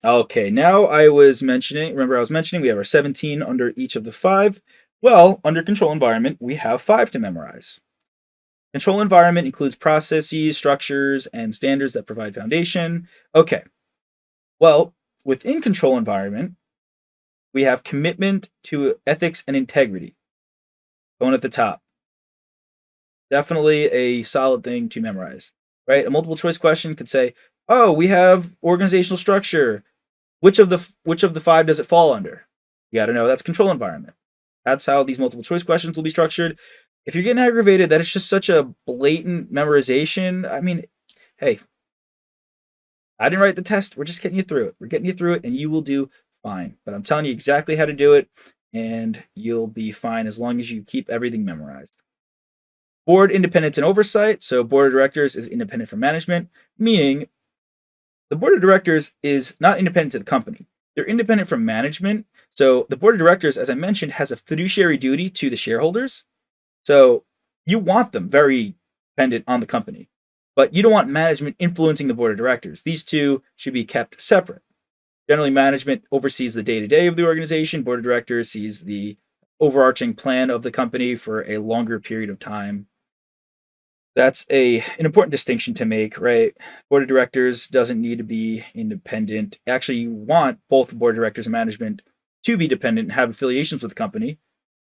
Okay, now remember I was mentioning we have our 17 under each of the five. Well, under control environment, we have five to memorize. Control environment includes processes, structures, and standards that provide foundation. Okay, well, within control environment, we have commitment to ethics and integrity going at the top. Definitely a solid thing to memorize, right? A multiple choice question could say, "Oh, we have organizational structure. Which of the five does it fall under?" You got to know that's control environment. That's how these multiple choice questions will be structured. If you're getting aggravated that it's just such a blatant memorization, I mean, hey, I didn't write the test. We're just getting you through it. We're getting you through it, and you will do fine. But I'm telling you exactly how to do it, and you'll be fine as long as you keep everything memorized. Board independence and oversight. So, board of directors is independent from management, meaning the board of directors is not independent to the company. They're independent from management. So, the board of directors, as I mentioned, has a fiduciary duty to the shareholders. So, you want them very dependent on the company, but you don't want management influencing the board of directors. These two should be kept separate. Generally, management oversees the day to day of the organization, board of directors sees the overarching plan of the company for a longer period of time. That's an important distinction to make, right? Board of directors doesn't need to be independent. Actually, you want both the board of directors and management to be dependent and have affiliations with the company.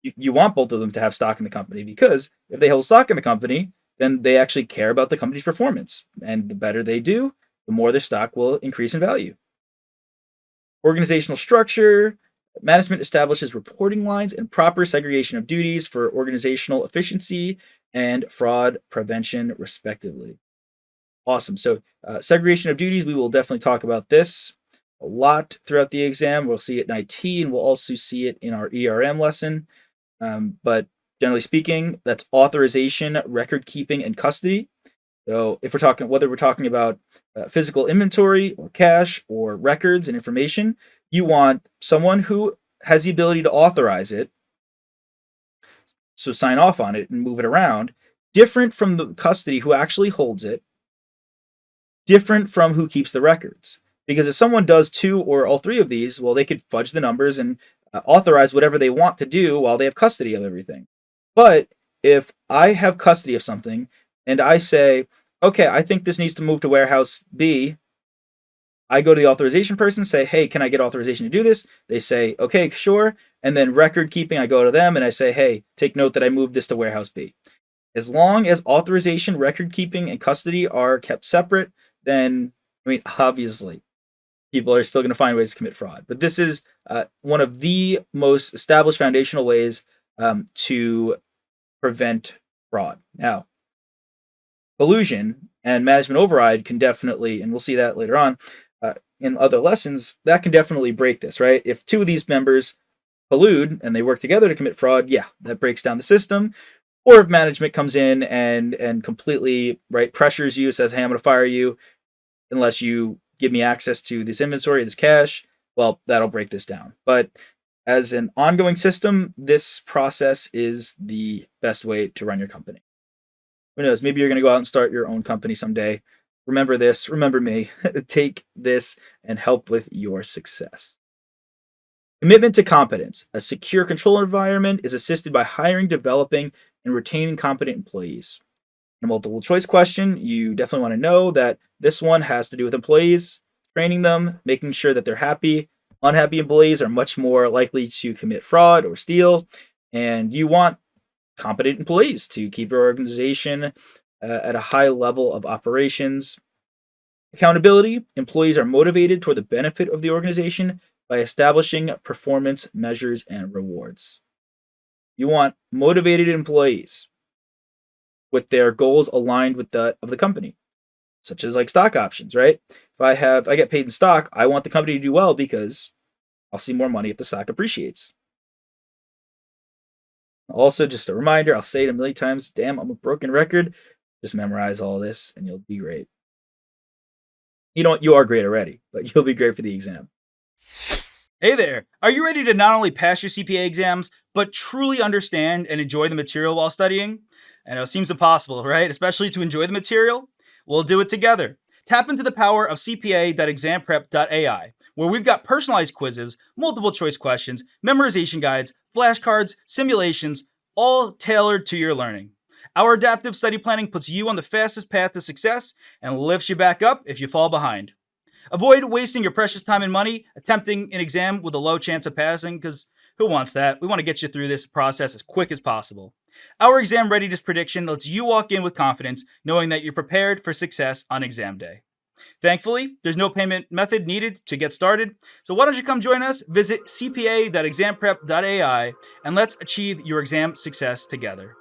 You want both of them to have stock in the company because if they hold stock in the company, then they actually care about the company's performance. And the better they do, the more their stock will increase in value. Organizational structure. Management establishes reporting lines and proper segregation of duties for organizational efficiency and fraud prevention, respectively. Awesome. So, segregation of duties, we will definitely talk about this a lot throughout the exam. We'll see it in IT and we'll also see it in our ERM lesson. But generally speaking, that's authorization, record keeping, and custody. So, if we're talking whether we're talking about physical inventory or cash or records and information, you want someone who has the ability to authorize it, so sign off on it and move it around, different from the custody who actually holds it, different from who keeps the records. Because if someone does two or all three of these, well, they could fudge the numbers and authorize whatever they want to do while they have custody of everything. But if I have custody of something and I say, okay, I think this needs to move to warehouse B, I go to the authorization person, say, hey, can I get authorization to do this? They say, okay, sure. And then record keeping, I go to them and I say, hey, take note that I moved this to warehouse B. As long as authorization, record keeping, and custody are kept separate, then, I mean, obviously, people are still going to find ways to commit fraud. But this is one of the most established foundational ways to prevent fraud. Now, collusion and management override can definitely, and we'll see that later on in other lessons, that can definitely break this, right? If two of these members collude and they work together to commit fraud, yeah, that breaks down the system. Or if management comes in and completely pressures you, says, hey, I'm going to fire you unless you give me access to this inventory, this cash, well, that'll break this down. But as an ongoing system, this process is the best way to run your company. Who knows? Maybe you're going to go out and start your own company someday. Remember this, remember me. Take this and help with your success. Commitment to competence. A secure control environment is assisted by hiring, developing, and retaining competent employees. In a multiple choice question, you definitely want to know that this one has to do with employees, training them, making sure that they're happy. Unhappy employees are much more likely to commit fraud or steal, and you want competent employees to keep your organization at a high level of operations. Accountability. Employees are motivated toward the benefit of the organization by establishing performance measures and rewards. You want motivated employees with their goals aligned with that of the company, such as like stock options, right? If I get paid in stock, I want the company to do well because I'll see more money if the stock appreciates. Also, just a reminder, I'll say it a million times, damn, I'm a broken record. Just memorize all this and you'll be great. You know what? You are great already, but you'll be great for the exam. Hey there! Are you ready to not only pass your CPA exams, but truly understand and enjoy the material while studying? I know it seems impossible, right? Especially to enjoy the material. We'll do it together. Tap into the power of CPA.examprep.ai, where we've got personalized quizzes, multiple choice questions, memorization guides, flashcards, simulations, all tailored to your learning. Our adaptive study planning puts you on the fastest path to success and lifts you back up if you fall behind. Avoid wasting your precious time and money attempting an exam with a low chance of passing, because who wants that? We want to get you through this process as quick as possible. Our exam readiness prediction lets you walk in with confidence, knowing that you're prepared for success on exam day. Thankfully, there's no payment method needed to get started, so why don't you come join us? Visit cpa.examprep.ai and let's achieve your exam success together.